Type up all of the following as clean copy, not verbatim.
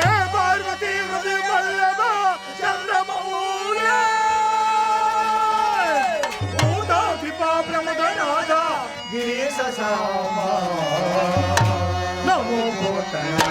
ఏ పార్వతీ హృదయ వల్లభ చంద్రమౌళ ఊదాధిపా ప్రమదనాథ గిరీశ సామ నమో భూతనా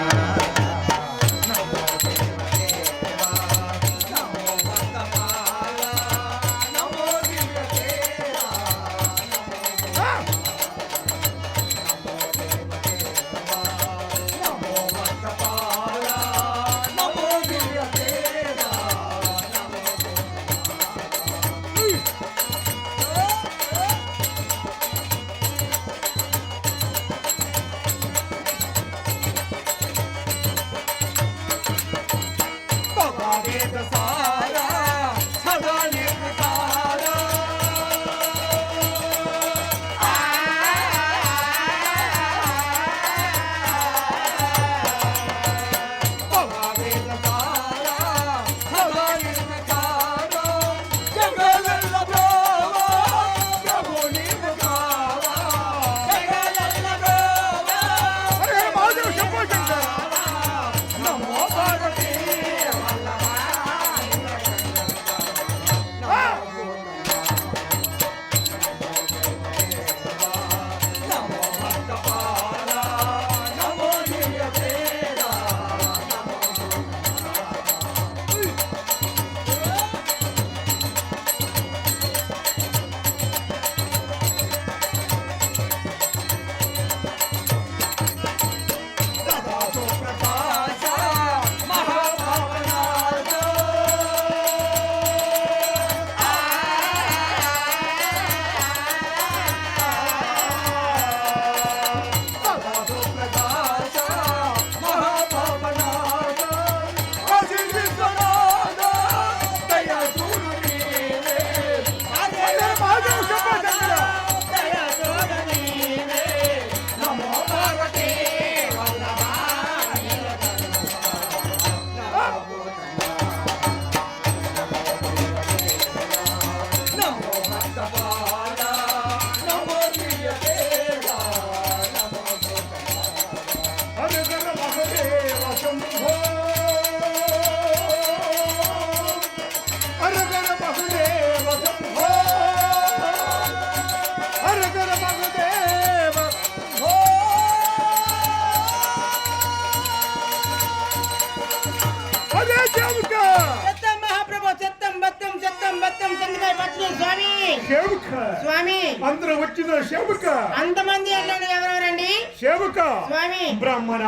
స్వామి అందరూ వచ్చిన సేవక అంతమంది అంటే ఎవరెవరండి? సేవక స్వామి బ్రాహ్మణ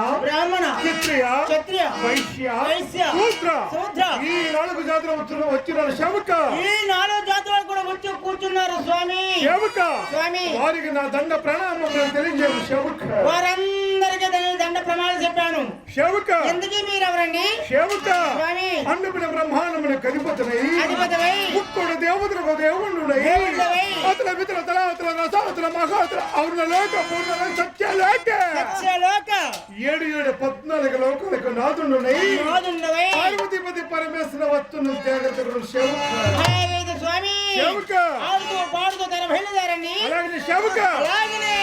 క్షత్రియ వైశ్య శూద్ర ఈ 4 జాతులు వచ్చిన సేవక ఈ 4 జాతులు కూడా వచ్చి కూర్చున్నారు స్వామి. సేవక స్వామి వారికి నా దండ ప్రణామం తెలియజేయు సేవక వారందరికీ దండ ప్రమాణాలు చెప్పాను. సేవక ఎందుకు మీరు ఎవరండి? సేవక స్వామి అండమున బ్రహ్మాండమున అధిపతివై ముక్కోడు దేవతలకు దేవుడునై అతల వితల తలాతల రసాతల మహాతల ఔర్ణలోక పూర్ణ సత్యలోక 7 14 లోకాలకు నాదుండునై పార్వతీపతి పరమేశ్వర వస్తున్న జాగ్రత్తలు సేవక స్వామి సేవక ఆడుతూ పాడుతూ తన బయలుదేరండి. అలాగే సేవక అలాగనే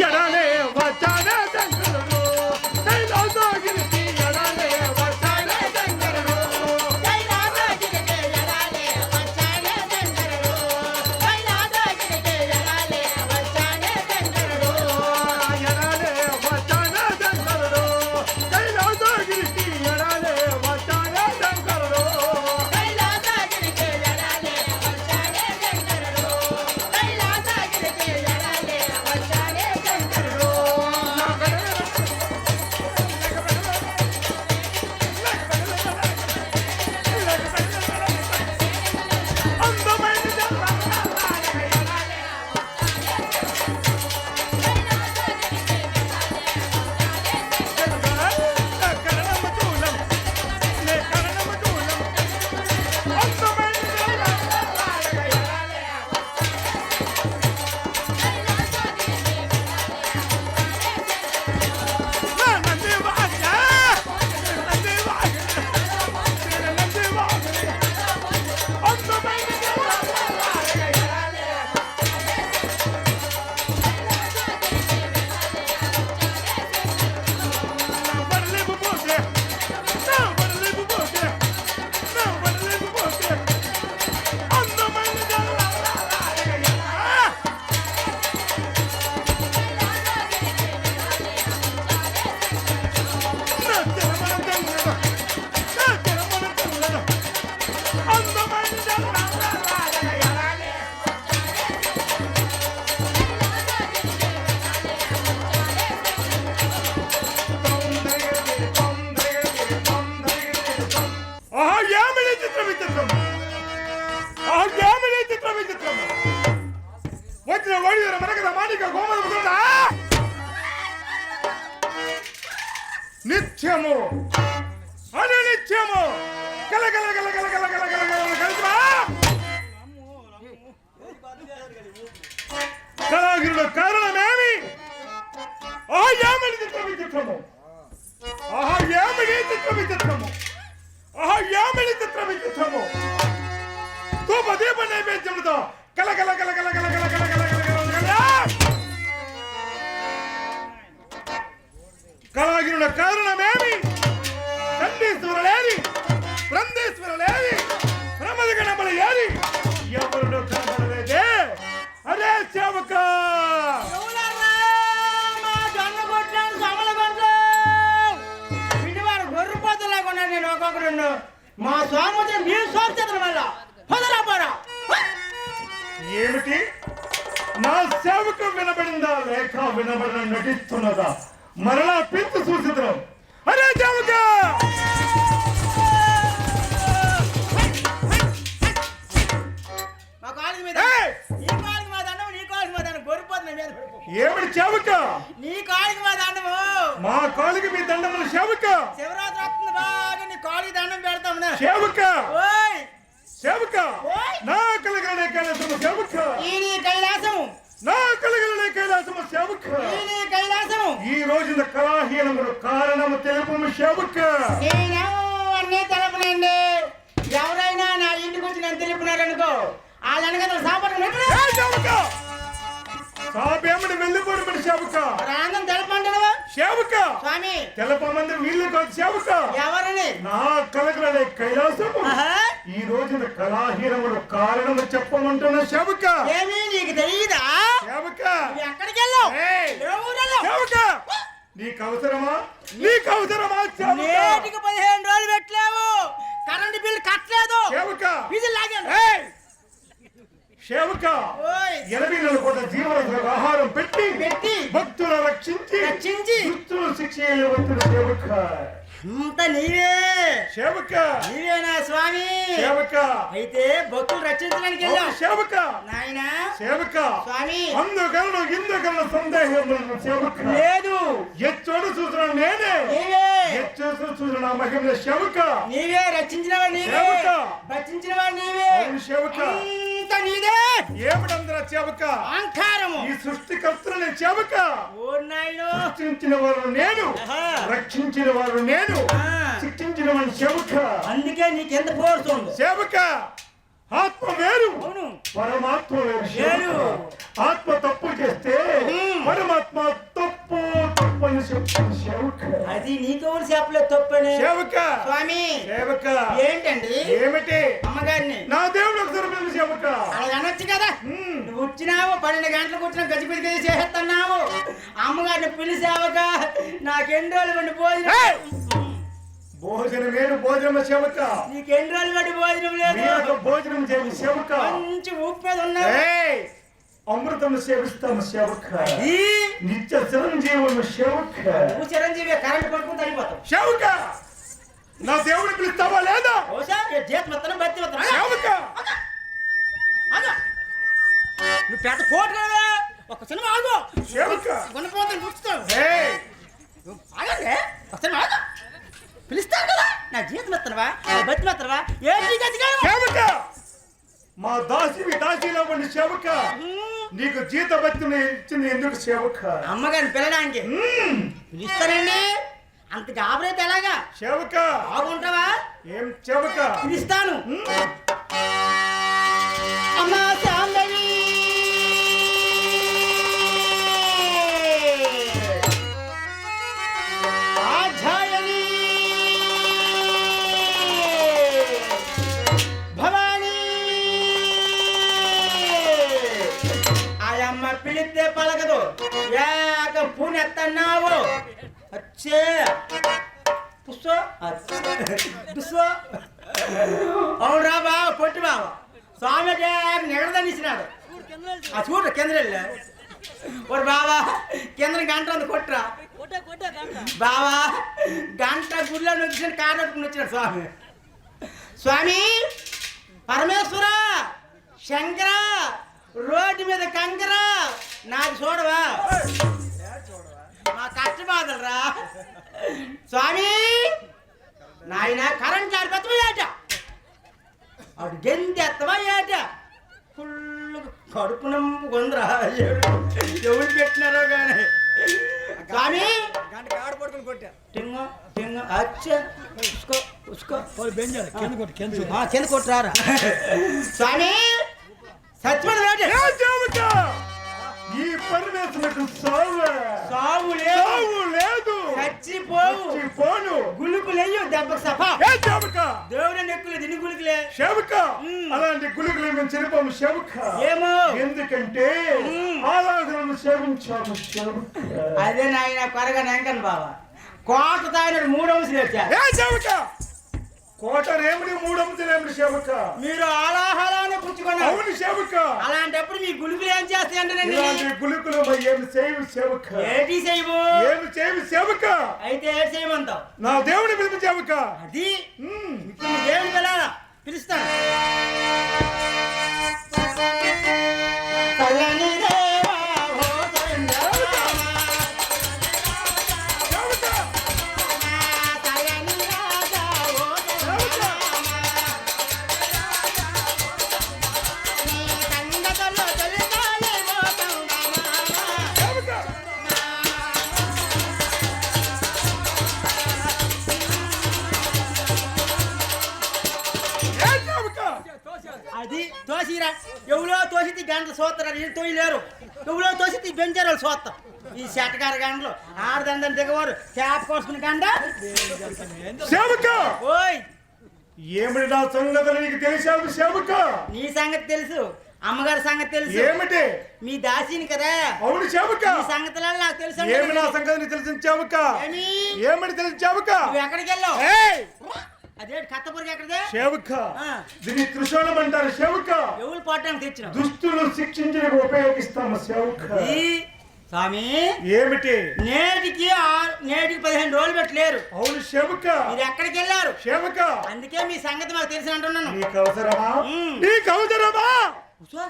ఎడాలే వచ్చానే శంకరుడు కైలాసగిరికి ఎడాలే వచ్చానే శంకరుడు కైలాసగిరికి ఎడాలే వచ్చానే శంకరుడు కైలాసగిరికి ఎడాలే వచ్చానే శంకరుడు ఎడాలే వచ్చానే శంకరుడు కైలాసగిరికి ఎడాలే వచ్చానే శంకరుడు కైలాసగిరికి ఎడాలే వచ్చానే శంకరుడు కైలాసగిరికి ఎడాలే వచ్చానే శంకరుడు నిత్యము అనునిత్యము కలగల గల గల గల గల గల గల కలిసిరా కళాగిరుల కారణమేమి ఏమిటి చిత్రము ఏమిటి చిత్రము ధూప దీప నైవేద్యములతో కల కల కల కల కల కల కల కల కళాగిరుల కారణమేమి చండీశ్వరులేరి బ్రందేశ్వరులేరి ప్రమద గణములు ఏరి ఎవరు కనబడలేదే అరే సేవక నేను ఒక్కొక్కడు మా స్వామి మీ స్వామి వల్ల పొదరాపోరా ఏమిటి నా సేవకు వినబడిందా లేక వినబడిన నటిస్తున్నదా మరలా పిత్తు చూసిద్దాం అరే సేవక మా కాలికి మీద నీ కాలికి మా దండము నీ కాలికి మా దండం గొరిపోతుంది మీద ఏమిటి సేవక నీ కాలికి మా దండము మా కాలికి మీ దండములు సేవక శివరాత్రి వస్తుంది బాగా నీ కాలికి దండం పెడతాము సేవక ఓయ్ సేవక నా కలగలనే కైలాసము సేవక ఈ నీ కైలాసము నా కలగలనే కైలాసము సేవక ఈ నీ కైలాసము ఈ రోజున కళాహీనములు కారణము తెలుపము సేవక నేను అన్నీ తెలపనండి ఎవరైనా నా ఇంటికి వచ్చి నేను తెలుపున్నారనుకో వాళ్ళనగా సాపడు సాబేమని వెళ్ళిపోవడం సేవక ఆనందం తెలపండి సేవక స్వామి తెలపమంది వీళ్ళు కాదు సేవక ఎవరని నా కలగలనే కైలాసము ఈ రోజున కళాహీనములు కారణము చెప్పమంటున్న సేవక ఏమీ నీకు తెలియదా సేవక ఎక్కడికి వెళ్ళావు సేవక నీకు అవసరమా నేటికి 15 రోజులు పెట్టలేవు కరెంట్ బిల్ కట్టలేదు సేవక బిజులు లాగాను సేవక ఓయ్ 80 కోట్ల జీవన ఆహారం పెట్టి భక్తులను రక్షించి దుష్టులను శిక్షించవలసిన సేవక అంత నీవే సేవక నీవేనా స్వామి సేవక అయితే భక్తులు రక్షించడానికి వెళ్ళాం సేవక నాయనా సేవక స్వామి అందుకలను ఇందుకలను సందేహం సేవక లేదు ఎచ్చోడు చూసిన నేనే నీవే ఎచ్చోడు చూసిన మహిళ సేవక నీవే రక్షించినవాడు నీవే సేవక రక్షించినవాడు నీవే సేవక అంత నీదే ఏమిటందర సేవక అహంకారము ఈ సృష్టికర్తనే సేవక ఓ నాయనో సృష్టించిన వారు నేను రక్షించిన వారు నేను శిక్షించిన వాడు సేవక అందుకే నీకెంత ఫోర్స్ ఉంది సేవక ఆత్మ వేరు అవును పరమాత్మ వేరు ఆత్మ తప్పు చేస్తే పరమాత్మ తప్పు తప్పని చెప్తాను సేవక అది నీకు చెప్పలేదు తప్పని సేవక స్వామి సేవక ఏంటండి ఏమిటి అమ్మగారిని నా దేవుడు ఒకసారి సేవక అలా అనొచ్చు కదా నువ్వు వచ్చినావు 12 గంటలకు వచ్చిన గజిబిజి చేస్తున్నావు అమ్మగారిని పిలిచావక నాకెన్ని రోజులు పండి భోజనం వేరు భోజనం సేవక నీకెన్ని రోజులు పండి భోజనం లేదు భోజనం చేయని సేవక మంచి ఉప్పేది ఉన్నా అమృతం సేవిస్తాము సేవక నిత్య చిరంజీవులు సేవక నువ్వు చిరంజీవి కరెంట్ పట్టుకుని తగ్గిపోతావు సేవక నా దేవుడిని పిలుస్తావా లేదా జీత మొత్తం బతి మొత్తం సేవక నువ్వు పెద్ద ఫోటో కదా ఒక సినిమా ఆగు సేవక గుణపోతాను కూర్చుతావు ఆగండి ఒక సినిమా ఆగు పిలుస్తాను కదా నా జీతం ఎత్తనవా బతి ఎత్తనవా సేవక మా దాసిలో ఉండి సేవక నీకు జీత బతిని ఇచ్చింది ఎందుకు సేవక అమ్మగారిని పిల్లడానికి పిలుస్తానండి అంత గాబరైతే ఎలాగా సేవక బాగుంటావా ఏం సేవక పిలుస్తాను అమ్మా సాంబవి ఆధ్యాయని భవానీ ఆయమ్మ పిలిస్తే పలకదు ఏక పూనెత్తన్నావు వచ్చే అవునరా బావ పొట్టి బావ స్వామి నిగడదనిచ్చినాడు ఆ చూడు కింద ఓరు బావా కింద గంట అంత కొట్టరా బావా గంట గుడిలో నొచ్చిన కారు నడుపుకుని వచ్చినాడు స్వామి స్వామి పరమేశ్వర శంకర రోడ్డు మీద కంకర నాకు చూడవా మా కష్టబాదలరా స్వామి నాయన కరెంట్ ఆడిపోతావా ఏట అటు గెంతి ఎత్తవా ఏట ఫుల్ కడుపు నమ్ము కొందరా ఎవరు పెట్టినారో కానీ స్వామి గంట కాడ పడుకుని కొట్టా టింగ టింగ అచ్చా ఉస్కో ఉస్కో బెంజారు కింద కొట్టు కింద కింద కొట్టురారా స్వామి సత్యమైన వేట ఏ దేవక ఈ పరమేశ్వరుడు సావు లేదు చచ్చిపోను గులుకు లేయు దెబ్బకు సఫా ఏ దేవక దేవుడు నెక్కులు దిని గులుకులే శవక అలాంటి గులుగులు మేము చెరిపాము శవక ఏమో ఎందుకంటే ఆరాధనను సేవించాము శవక అదే నాయన కొరగా నెంకన్ బావా కోట తాగినాడు 3 అంశాలు వచ్చా ఏ శవక కోట రేముడి 3 అంశాలు శవక మీరు ఆలాహలాన్ని పుచ్చుకున్నారు అవును శవక అలాంటప్పుడు మీ గులుకులు ఏం చేస్తాయంటే ఇలాంటి గులుకులు ఏమి చేయవు శవక ఏటి చేయవు ఏమి చేయవు శవక అయితే ఏటి చేయమంటావు నా దేవుని పిలిపి శవక అది ఇప్పుడు మీ దేవుని పిల్లారా పిలుస్తాను చల్లని దేవా ఓ చంద్రమా, శవక చల్లని రాజా ఓ చంద్రమా, నీ సంగతులు తెలుసాలే ఓ చంద్రమా. శవక ఏ శవక అది తోసిరా ఎవరో తోసి గంటలు సోత్తరారు వీళ్ళు తోయలేరు ఎవరో తోసి బెంచారు వాళ్ళు సోత్తాం ఈ చెట్టగారు గంటలు ఆడదండని దిగవారు చేప కోసుకుని గంట శవక ఓయ్ ఏమిటి నా సంగతులు నీకు తెలిసావు శవక నీ సంగతి తెలుసు అమ్మగారి సంగతి తెలుసు ఏమిటి మీ దాసిని కదా అవును శవక ఈ సంగతులలో నాకు తెలుసు ఏమి నా సంగతి నీకు తెలిసిన శవక ఏమి? ఏమిటి తెలిసిన శవక నువ్వు ఎక్కడికి వెళ్ళావు ఏయ్ అదేంటి కత్తపురికి ఎక్కడిదే శవక ఆ. దీన్ని త్రిశూలం అంటారు శవక ఎవరు పోవటానికి తెచ్చినావు దుస్తులు శిక్షించడానికి ఉపయోగిస్తాము శవక ఈ స్వామి ఏమిటి నేటికి 15 రోజులు పెట్టలేరు అవును శవక మీరు ఎక్కడికి వెళ్ళారు శవక అందుకే మీ సంగతి మాకు తెలిసి అంటున్నాను నీకు అవసరమా మ్మ్. నీకు అవసరమా కూర్చో.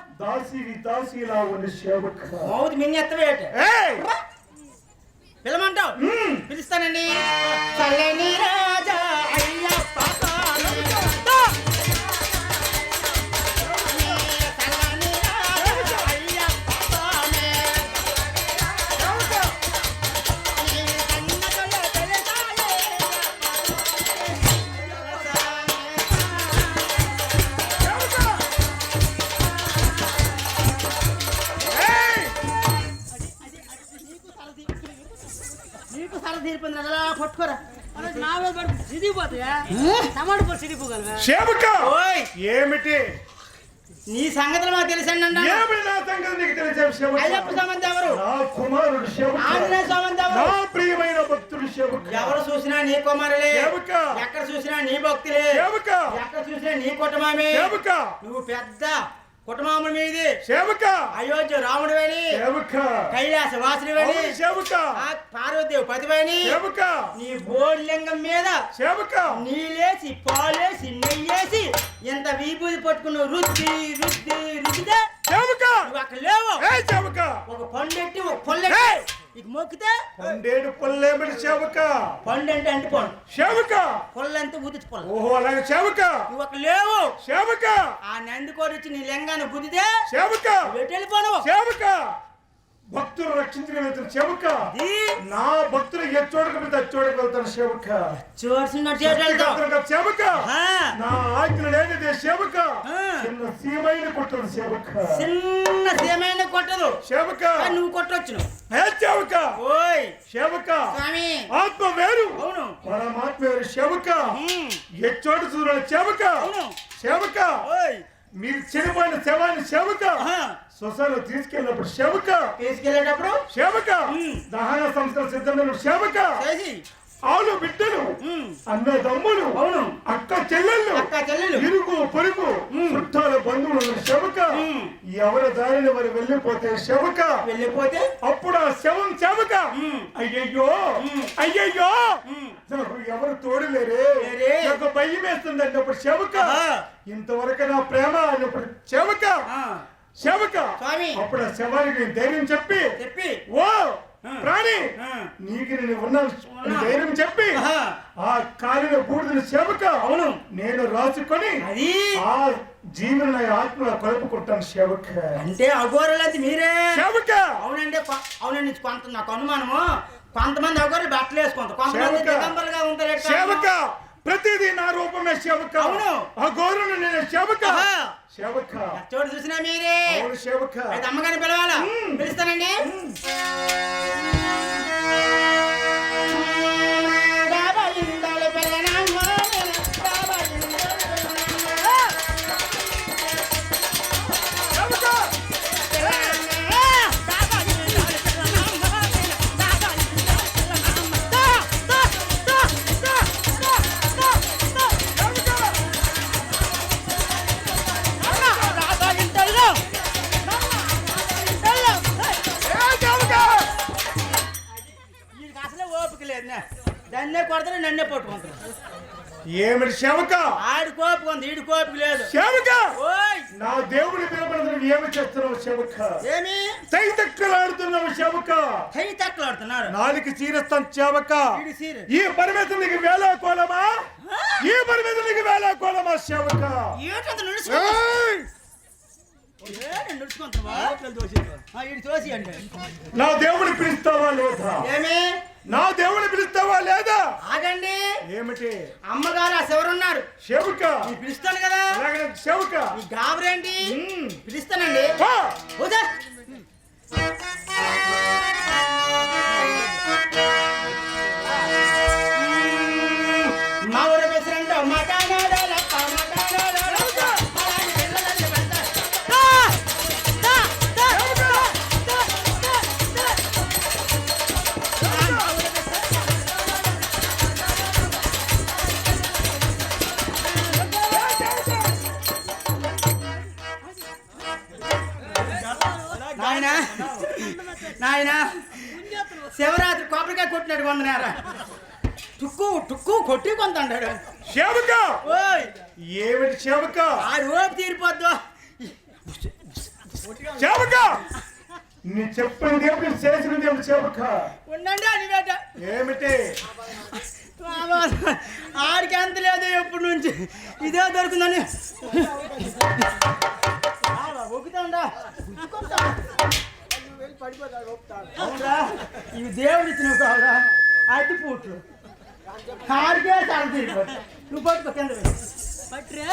దాసిలా ఉంది శవక మౌత్ మింగెత్తవేట ఏయ్ పిలమంటావు పిలుస్తానండి చల్లని రాజా అయ్యప్ప స్వామి. చల్లని రాజా అయ్యప్ప స్వామి. నీ సంగతులు తెలుసాలే నీకు సర తీరిపోయింది అలా పట్టుకోరా శవక ఓయ్ ఏమిటి నీ సంగతులు మాకు తెలుసండి అన్న ఏమిటి నా సంగతి నీకు తెలిసావు శవక అయ్యప్ప సంబంధం ఎవరు నా కుమారుడు శవక ఆంజనేయ సంబంధం నా ఎవరు ప్రియమైన భక్తుడు శవక ఎవరు చూసినా నీ కుమారులే శవక ఎక్కడ చూసినా నీ భక్తులే శవక ఎక్కడ చూసినా నీ కుటుంబమే శవక నువ్వు పెద్ద కుటుంబం మీది శవక అయోధ్య రాముడు వేణి శవక కైలాస వాసుని వేణి శవక పార్వదేవి పతివేణి శవక నీ బోర్లింగం మీద శవక నీళ్ళేసి పాలేసి నెయ్యేసి ఎంత వీభూతి పట్టుకున్నావు రుద్దిదే శవక నువ్వు అక్కడ లేవు ఏ శవక ఒక పండెట్టి ఒక పొల్లెట్టి ఏయ్! ఇక మొక్కితే పండేడు పల్లెమిడి శవక పండు అంటే అంటి పండు శవక పొల్లు అంటే బుద్ధిచి పొల్ల ఓహో అలాగే శవక నువ్వు అక్కడ లేవు శవక ఆ నందికోడి వచ్చి నీ లింగాన్ని బుద్ధితే శవక వెట్టి వెళ్ళిపోను శవక భక్తులు రక్షించిన వెళ్తారు శవక నా భక్తులు ఏ చోటకు వెళ్తే ఆ చోటకు వెళ్తాను శవక చూడాల్సిన వెళ్తావు శవక ఆ, నా ఆజ్ఞ లేనిదే శవక ఆ. చిన్న సీమైన కొట్టదు శవక చిన్న సేమైన కొట్టదు శవక కానీ నువ్వు కొట్టొచ్చును ఏ శవక ఓయ్ శవక స్వామి ఆత్మ వేరు అవును పరమాత్మ వేరు శవక ఉమ్, ఏ చోట చూడాలి శవక అవును శవక ఓయ్ మీరు చనిపోయిన శవాన్ని శవక ఆహా. శ్మశానం తీసుకెళ్ళినప్పుడు శవక తీసుకెళ్ళేటప్పుడు శవక ఉమ్. దహన సంస్థ సిద్ధమైన శవక చేసి ఆలు బిడ్డలు ఉమ్, అన్నదమ్ములు అవును అక్క చెల్లెళ్ళు అక్క చెల్లెలు ఇరుగు పొరుగు చుట్టాల బంధువులు శవక ఉమ్. ఎవరి దారిని వారు వెళ్ళిపోతే శవక వెళ్ళిపోతే అప్పుడు ఆ శవం శవక ఉమ్. అయ్యయ్యో ఉమ్. అయ్యయ్యో ఉమ్. నాకు ఎవరు తోడు లేరే లేరే. నాకు భయం వేస్తుంది అన్నప్పుడు శవక ఆ. ఇంతవరకు నా ప్రేమ అన్నప్పుడు శవక ఆ, శవక స్వామి. అప్పుడు ఆ శవానికి ధైర్యం చెప్పి చెప్పి ఓ ప్రాణి ఆ. నీకు నేను ఉన్నాను ధైర్యం చెప్పి ఆహా. ఆ కాలిన బూడిదని సేవక అవును. నేను రాసుకొని అది ఆ జీవుని నా ఆత్మలో కలుపుకుంటాను సేవక. అంటే అఘోరలేదు మీరే సేవక అవునండి అవునండి కొంత నాకు అనుమానము కొంతమంది అఘోరలు బట్టలు వేసుకుంటారు కొంతమంది సేవక. దిగంబరులుగా ఉంటారు ఎట్లా? సేవక ప్రతిదీ నా రూపమే సేవక. అవును. ఆ గౌరవం నేను సేవక. ఆహా. సేవక చోటు చూసినా మీరే అవును సేవక. అయితే అమ్మగారిని పిలవాలా పిలుస్తానండి వీడికి అసలే ఓపిక లేదు దాన్నే కొడతాను నన్నే పట్టుకుంటాను ఏమిటి సేవక? ఆడి కోపిక ఉంది ఈడి కోపిక లేదు సేవక ఓయ్ నా దేవుడి పిలబడదు ఏమి చేస్తున్నావు సేవక? ఏమి తైతక్కలాడుతున్నావు సేవక. కై తక్కులాడుతున్నారు నాలుగు చీరస్తాను సేవక. వీడి సీరు ఈ పరమేశ్వరునికి వేళ కోలమా? ఈ పరమేశ్వరునికి వేళ కోలమా సేవక? ఏంటంత ఏయ్! నడుచుకుంటావా ఈడు తోసి అండి నా దేవుడిని పిలుస్తావా లేదా? ఏమి నా దేవుడిని పిలుస్తావా లేదా? ఆగండి ఏమిటి అమ్మగారు ఆ శివరున్నారు సేవక? మీరు పిలుస్తాను కదా అలాగే సేవక. ఈ గాబరేంటి ఉమ్. పిలుస్తానండి పా. వద్దా మా ఊరు ప్రెసిడెంట్ నాయనా నాయనా శివరాత్రి కొబ్బరికాయ కొట్టినాడు కొందనారా టుక్కు టుక్కు కొట్టి కొంత అంటాడు సేవక ఓయ్ ఏమిటి సేవక? ఆడు ఓపు తీరిపోద్దు సేవక నీ చెప్పింది ఏమిటి చేసినది ఏమిటి సేవక? ఉండండి అని బేట ఏమిటి? ఆడికి అంత లేదు ఎప్పటి నుంచి ఇదే దొరుకుతుందని ఒక్కుతాండా అవునా ఇవి దేవుడు ఇచ్చినవి కావురా అట్టి పూట్లు ఆడికే చాలా తిరిగిపోతుంది నువ్వు పట్టుకో కింద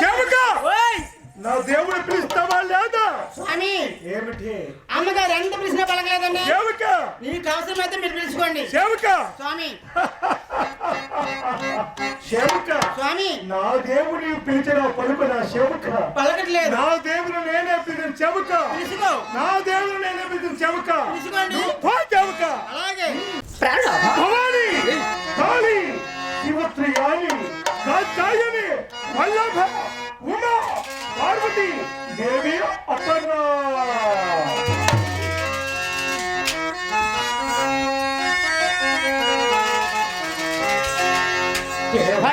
సేవక ఓయ్ నా దేవుడు పిలుస్తావా లేదా? స్వామి ఏమిటి? అమ్మగారు ఎంత పిలిచినా పలకలేదండి సేవక నీకు అవసరమైతే మీరు పిలుచుకోండి సేవక స్వామి సేవక స్వామి నా దేవుని పిలిచిన పలుకు నా సేవక. పలకట్లేదు నా దేవుడు నేనే పిలిచిన సేవక. పిలుచుకో నా దేవుడు నేనే పిలిచిన సేవక. పిలుచుకోండి నువ్వు పో సేవక. అలాగే భవాని కాళీ శివత్రియాని కాచాయని వల్లభ ఉమా పార్వతి దేవి అపర్ణ. దేవి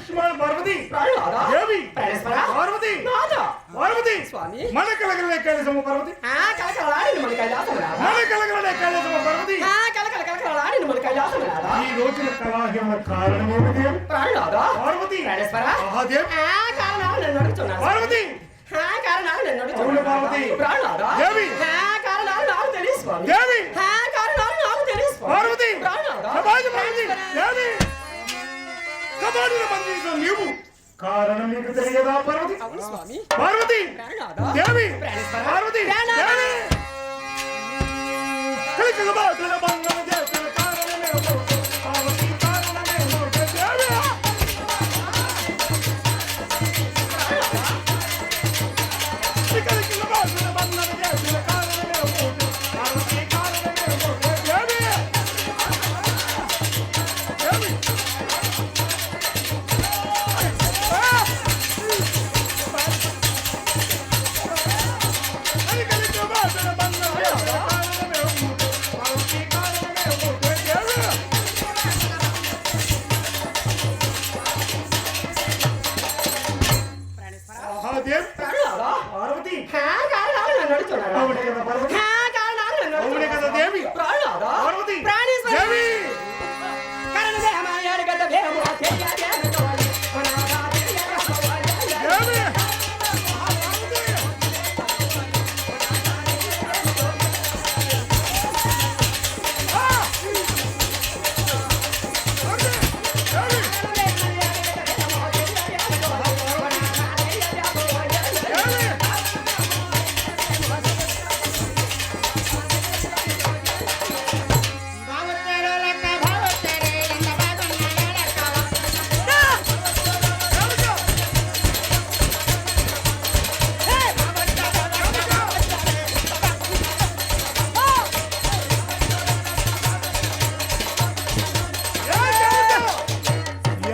ఆయుష్మాన్ పార్వతి ప్రాణనాథ, దేవి ప్రాణేశ్వర, పార్వతి రాజా, పార్వతి స్వామి, మన కలగలనే కైలాసము పార్వతి కలకలలాడిన మన కైలాసమునాథ, మన కలగలనే కైలాసము పార్వతి కలకలలాడిన మన కైలాసమునాథ, ఈ రోజున కలహం కారణం ఏమిటి ప్రాణనాథ, పార్వతి ప్రాణేశ్వర, మహాదేవ్ కారణాలు నన్ను అడుగుతున్నాను. పార్వతి కారణాలు నన్ను అవును పార్వతి అడుగుతున్నాను. ప్రాణనాథ, దేవి కారణాలు నాకు తెలియదు స్వామి. దేవి కారణాలు నాకు తెలియదు స్వామి. పార్వతి ప్రాణనాథ, సమాజ పార్వతి దేవి కబాడిని బంధించిన నీవు కారణం నీకు తెలియదా పార్వతి అవును స్వామి. పార్వతి ప్రాణనాథ, దేవి ప్రాణేశ్వర, పార్వతి ప్రాణనాథ, దేవి కలికబాడిన బంధన చేసిన కారణమే పార్వతి కారణమే దేవి కలికబాడిన బంధన చేసిన కారణమే పార్వతి కారణమే దేవి దేవి ప్రాణనాథ, పార్వతి కారణాలు నన్ను అడుగుతున్నాను. అవునే కదా పార్వతి కారణాలు నన్ను అవునే కదా అడుగుతున్నాను. దేవి ప్రాణనాథ, పార్వతి ప్రాణేశ్వర, దేవి కరణదేహమాయాడు గడ్డదేహము తెలియదేహముతోని, పునాదా తెలియకపోవాలి. దేవి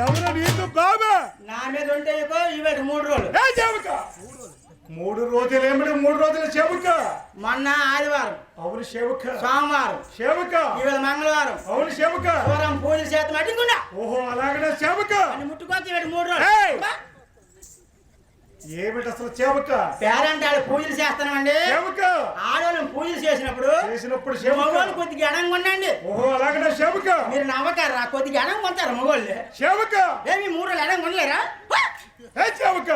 ఎవరు నీకు బాబా నా మీద ఉంటే ఇగో ఇవాళ 3 రోజులు. ఏ చెబుక 3 రోజులు ఏమిటి 3 రోజులు చెబుక మొన్న ఆదివారం, అవును చెబుక సోమవారం, చెబుక ఇవాళ మంగళవారం, అవును చెబుక పూర్వం పూజలు చేత మట్టింకుండా ఓహో అలాగనే చెబుక అని ముట్టుకోక ఇవాళ 3 ఏయ్! రోజులు. ఏమిటి అసలు చెబుక పేరంటే వాళ్ళు పూజలు చేస్తామండి. చెబుక ఆడవాళ్ళని పూజలు చేసినప్పుడు చేసినప్పుడు చెబుక మగవాళ్ళు కొద్దిగా ఎడంగా ఉండండి. ఓహో అలాగనే చెబుక మీరు నవ్వకారా, కొద్దిగా ఎడంగా ఉంటారు మగవాళ్ళు. చెబుక ఏమి 3 రోజులు ఎడంగా ఉండలేరా? ఏ చెబుక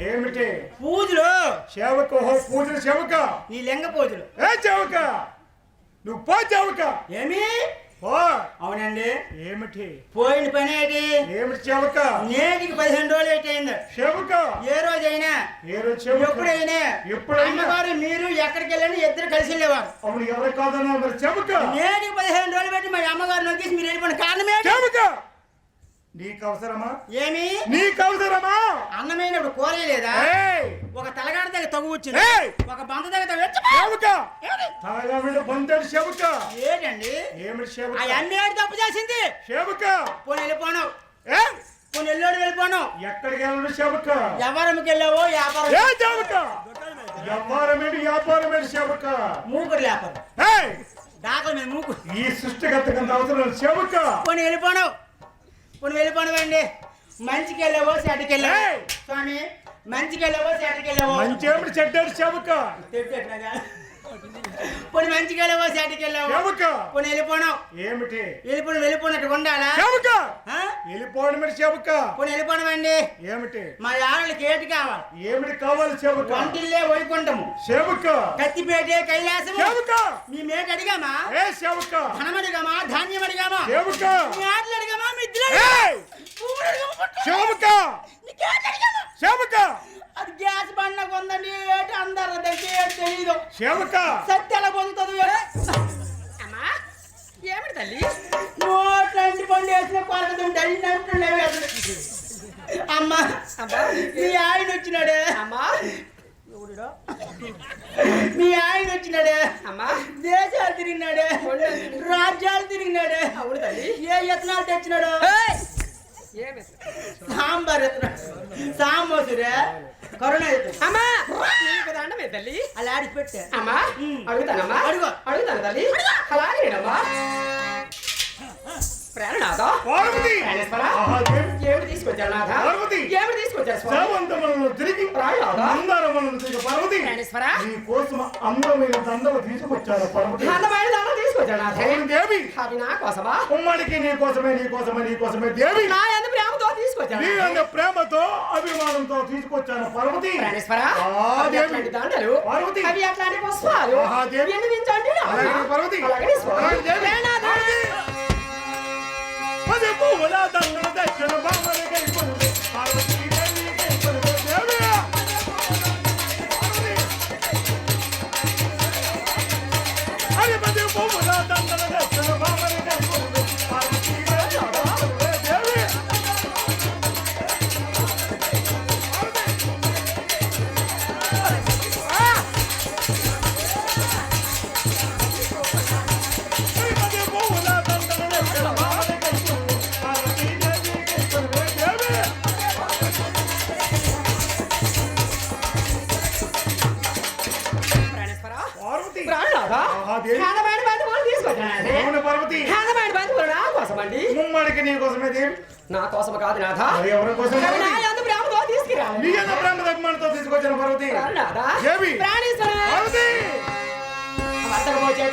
ఏమిటి పూజలు చెబుక ఓహో పూజలు చెబుక ఈ లింగ పూజలు. ఏ చెబుక నువ్వు పో చెబుక ఏమి పో అవునండి. ఏమిటి పోయిన పని ఏంటి? ఏమిటి చెబుక నేటికి 15 రోజులు అయిపోయింది. చెబుక ఏ రోజైనా ఏ రోజు చెబుక ఎప్పుడైనా ఎప్పుడైనా అమ్మగారు మీరు ఎక్కడికి వెళ్ళండి ఇద్దరు కలిసి వెళ్ళేవారు. అవును ఎవరు కాదన్నా మరి చెబుక నేటికి 15 రోజులు పెట్టి మా అమ్మగారు నొక్కేసి మీరు వెళ్ళిపోయిన కారణమే చెబుక నీకు అవసరమా ఏమి? నీకు అవసరమా అన్నమైనప్పుడు కూర లేదా? ఏయ్! ఒక తలగాడ దగ్గర తగు వచ్చింది, ఏయ్! ఒక బంత దగ్గర చెబుక తాగా వీళ్ళు బందడు చెబుక ఏంటండి ఏమిటి ఆ చెబుక అమ్మ ఏడు తప్పు చేసింది. చెబుక పోనీ వెళ్ళిపోను, ఏ పోనీ ఎల్లోడు వెళ్ళిపోను. ఎక్కడికి వెళ్ళడు చెబుక ఎవరికి వెళ్ళావో వ్యాపారం ఏ చెబుక వ్యాపారమేంటి వ్యాపారమేంటి చెబుక మూకుడు వ్యాపారం ఏయ్! డాకల మీద మూకుడు. ఈ సృష్టికర్తకంత అవసరం చెబుక పోనీ వెళ్ళిపోను, పోనీ వెళ్ళిపోనవండి. మంచికి వెళ్ళావో చెడ్డకి వెళ్ళావో ఏయ్! స్వామి, మంచికి వెళ్ళావో చెడ్డకి వెళ్ళావో మంచి ఏమిటి చెడ్డాడు చెబుక తిట్టేట్లాగా. పోనీ మంచికి వెళ్ళావో చెడ్డకి వెళ్ళావో చెబుక పోనీ వెళ్ళిపోను, ఏమిటి వెళ్ళిపోయినట్టు ఉండాలా? చెబుక ఆ? వెళ్ళిపోవడం మరి చెబుక పోనీ వెళ్ళిపోనవండి. ఏమిటి మా ఆడలకి ఏటి కావాలి? ఏమిటి కావాలి చెబుక వంటిల్లే వైకుంఠము, చెబుక కత్తిపేటే కైలాసము. చెబుక మీ మేట అడిగామా? ఏ చెబుక ధనం అడిగామా? ధాన్యం అడిగామా? చెబుక మీ ఆటలు అడిగామా? మీ ఇద్దరు ఏయ్! చెబుక చెబుక అది గ్యాస్ బండ కొందండి ఏటి అందరు దగ్గర ఏటి తెలీదు. చెబుక సత్తి ఎలా పొందుతుంది? అమ్మా, ఏమిటి తల్లి? నోట్లాంటి పండు వేసిన కొరకతుంటే అన్నట్టున్నాయి అసలు. అమ్మా, మీ ఆయన వచ్చినాడే. అమ్మా, మీ ఆయన వచ్చినాడే. అమ్మా, దేశాలు తిరిగినాడే, రాజ్యాలు తిరిగినాడే. అవును తల్లి. ఏ యత్నాలు తెచ్చినాడు? ఏమి? సాంబార్ ఎత్తున్నాడు, సాంబోసురే కరుణ ఎత్తు. అమ్మా, నీకు దండమే తల్లి. అలా ఆడికి పెట్టా. అమ్మా, అడుగుతానమ్మా, అడుగు. అడుగుతాను తల్లి. అలాగేనమ్మా. ప్రాణనాథ పార్వతి ప్రాణేశ్వర ఆహా దేవి ఏమిటి తీసుకొచ్చారు నాథ పార్వతి ఏమిటి తీసుకొచ్చారు స్వామి సేవంతములను తిరిగి ప్రాణనాథ మందారములను తిరిగి పార్వతి ప్రాణేశ్వర నీ కోసం అందమైన దండలు తీసుకొచ్చారు పార్వతి అందమైన దానం తీసుకొచ్చారు నాథ అవును దేవి అవి నా కోసమా ఉమ్మడికి నీ కోసమే దేవి నా ఎందు ప్రేమతో తీసుకొచ్చాను నీ అంత ప్రేమతో అభిమానంతో తీసుకొచ్చాను పార్వతి ప్రాణేశ్వర ఆ దేవి అట్లాంటి దండలు పార్వతి అవి అట్లాంటి పుష్పాలు ఆహా దేవి ఎన్నించండి అలాగే పార్వతి అలాగే స్వామి అలాగే దేవి ప్రాణనాథ పది పువ్వుల దండలు తెచ్చిన బామని కైకొనులే పార్వతి దేవి కైకొనులే దేవి అరే పది పువ్వుల దండలు తెచ్చిన బామని కైకొనులే పార్వతి దేవి కైకొనులే దేవి అరే పది పువ్వుల దండలు తెచ్చిన బామని కైకొనులే పార్వతి దేవి కైకొనులే దేవి ప్రాణేశ్వర పార్వతి ప్రాణనాథ ఆహా దేవి అందమైన బంధువులు తీసుకొచ్చాను అవును పార్వతి అందమైన బంధువులు నా కోసమండి ముమ్మడికి నీ కోసమే దేవి నా కోసం కాదు నాథ మరి ఎవరి కోసం అవి నా పార్వతి? ఎందు ప్రేమతో తీసుకురాలి నీ ఎంత ప్రేమ అభిమానంతో తీసుకొచ్చిన పార్వతి ప్రాణనాథ దేవి ప్రాణేశ్వర పార్వతి వర్తకపోతే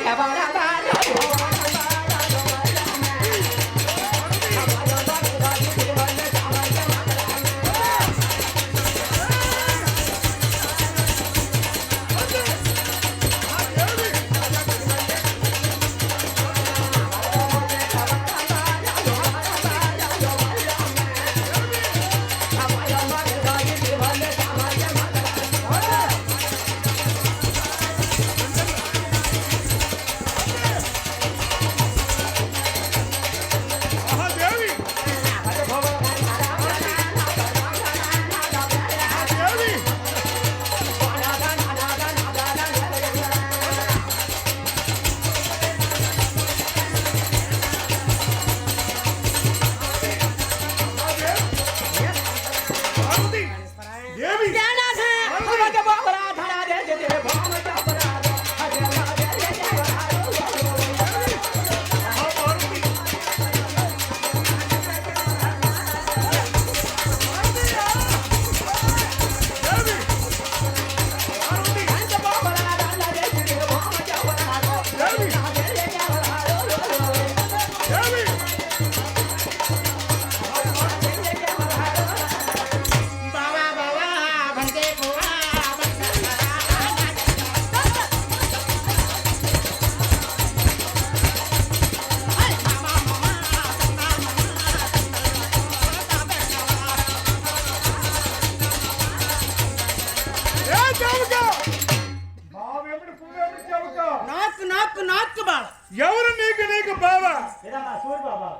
ఆహా దేవి దేవి పార్వతి దేవి ఆహా పార్వతి దేవి పార్వతి దేవి బావా బావా బందే పోవా ఏ చౌక బావెప్పుడు పువ్వెప్పుడు చౌక నాకు బావ ఎవరు నీకు బావా ఇదమ్మా సూరి బాబా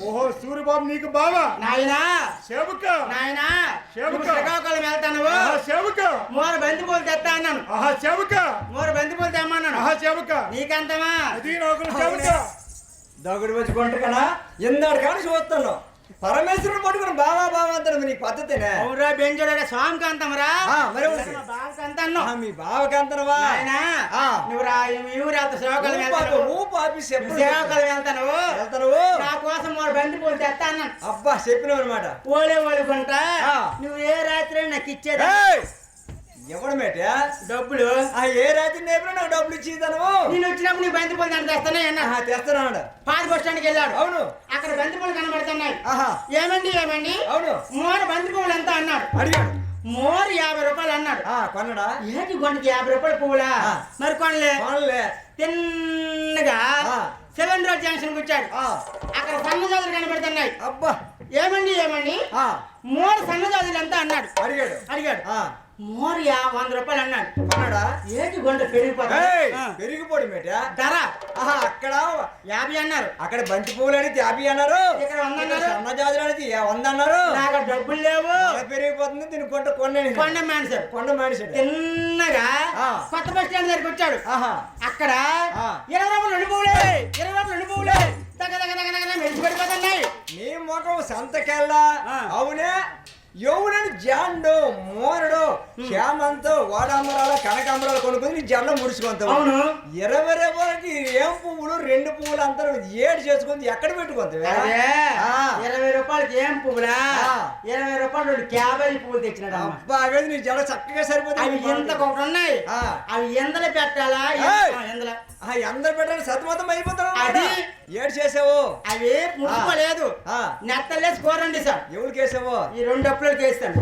ఓహో సూర్యబాబు నీకు బావా నాయనా సేవక నాయనా సేవక. నువ్వు శ్రీకాకుళం వెళ్తాను ఆహా సేవక మూర బంతిపూలు తెస్తా అన్నాను ఆహా సేవక మూర బంతిపూలు తెమ్మన్నాను ఆహా సేవక నీకంతమా అది నాకు సేవక దగుడు వచ్చి కొంటకనా ఎందాడు కానీ చూస్తాను పరమేశ్వరుడు పట్టుకుని బావా బావా అంటాడు నీకు పద్ధతేనే అవురా బెంజోడా స్వామికి అంతమరా మరి ఉంది. బావకి అంత అన్నావు మీ బావకి అంతనవా నాయనా ఆ. నువ్వు రా ఈ ఊరు వెళ్తా శ్రీకాకుళం వెళ్తాను ఊపు ఆఫీస్ ఎప్పుడు శ్రీకాకుళం వెళ్తాను వెళ్తాను నా కోసం మూడు బంతిపూలు తెస్తా అన్నాను అబ్బా చెప్పినావు అనమాట ఓలుకుంటా ఆ. నువ్వు ఏ రాత్రి నాకు ఇచ్చేది ఎవడు మేట డబ్బులు ఏ రాత్రి నేపథ్యం నాకు డబ్బులు ఇచ్చేదాను నేను వచ్చినప్పుడు నీ బంతిపూలు దాన్ని తెస్తానే అన్నా తెస్తున్నాడు పాత బస్ స్టాండ్కి వెళ్ళాడు అవును అక్కడ బంతిపూలు కనబడుతున్నాయి ఆహా ఏమండి అవును మూడు బంతిపూలు ఎంత అన్నాడు అడిగాడు మోరు 50 రూపాయలు అన్నాడు కొన్నడా ఏంటి గొంతుకి 50 రూపాయలు పువ్వులా ఆ. మరి కొనలే కొనలే తిన్నగా ఆ. 7 రోడ్ జంక్షన్ వచ్చాడు అక్కడ సన్నజాతులు కనబడుతున్నాయి అబ్బా ఏమండి మోరు సన్నజాతులు ఎంత అన్నాడు అడిగాడు మోరు 100 రూపాయలు అన్నాడు కొన్నాడా ఏంటి గొంత పెరిగిపోతుంది పెరిగిపోడు మేట ధర అక్కడ 50 అన్నారు అక్కడ బంతి పువ్వులు అనేది 50 అన్నారు ఇక్కడ 100 అన్నారు సన్నజాజులు అనేది 100 అన్నారు నాకు డబ్బులు లేవు బాగా పెరిగిపోతుంది దీని కొన్నాను కొండ మానేశాడు కొండ మనిషి తిన్నగా ఆ. కొత్త బస్ స్టాండ్ దగ్గరికి వచ్చాడు ఆహా అక్కడ ఆ. 20 రూపాయలు 2 పువ్వులే 20 రూపాయలు 2 పువ్వులే మెరిసి పడిపోతున్నాయి నీ ముఖం సంతకెళ్ళా ఆ. అవునే ఎవడని జాండు మోరడు శ్యామంతో వాడాంబరాలు కనకాంబరాలు కొనుక్కొని నీ జండం ముడుచుకుంటావు. అవును 20 రూపాయలకి ఏం పువ్వులు 2 పువ్వులు అంతా ఏడు చేసుకుంది ఎక్కడ పెట్టుకుంటావు? అదే 20 రూపాయలకి ఏం పువ్వులా 20 రూపాయలు 2 క్యాబేజీ పువ్వులు తెచ్చినాడు అమ్మ. అబ్బా అవి నీ జడ చక్కగా సరిపోతుంది. అవి ఇంతకు ఒకటి ఉన్నాయి అవి ఎందలో పెట్టాలా ఎందల అందరు పెట్టాలి సతమతం అయిపోతాడు. అది ఏడు చేసావు అవి ముట్టుకోలేదు నెత్తలేసి కోరండి సార్. ఎవరికి వేసావు? ఈ 2 అప్పులకి వేస్తాను.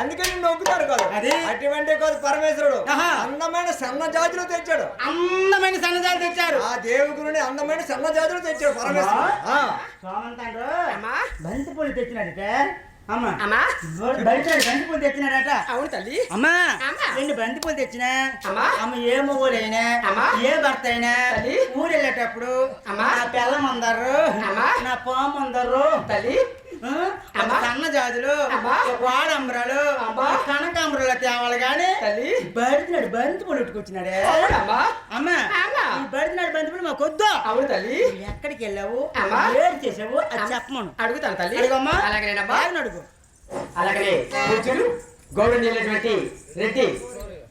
అందుకని నొక్కుతారు కాదు అది అటువంటి కాదు పరమేశ్వరుడు ఆహా. అందమైన సన్న జాతులు తెచ్చాడు. అందమైన సన్నజాలు తెచ్చారు. ఆ దేవుని అందమైన సన్న జాతులు తెచ్చాడు పరమేశ్వరుడు. సోమంతాండ్రు అమ్మా బంతి పూలు తెచ్చినాడట అమ్మ. అమ్మా బంతి పూలు తెచ్చినాడట. అవును తల్లి. అమ్మా అమ్మా. 2 బంతి పూలు తెచ్చినా అమ్మా. అమ్మ ఏ మొగోలైనా అమ్మా. ఏ భర్త అయినా తల్లి. ఊరు వెళ్ళేటప్పుడు అమ్మా. నా పిల్లం అందరు అమ్మా. నా పాము అందరు తల్లి అమ్మా. సన్న జాతులు అమ్మా. వాడంబరాలు అమ్మా. కనకాంబరాలు తేవాలి గాని తల్లి బడినాడు బంతి పూలు పెట్టుకొచ్చినాడే అవునమ్మా. అమ్మా అమ్మా. ఈ బడినాడు బంతి పూలు మాకు వద్దు. అవును తల్లి. ఎక్కడికి వెళ్ళావు అమ్మా. ఏం చేసావు అది చెప్పమను. అడుగుతాను తల్లి. అడుగమ్మా. అలాగేనమ్మా. బాగా అడుగు. అలాగనే పూజ్యులు గౌరవనీయులైనటువంటి రెడ్డి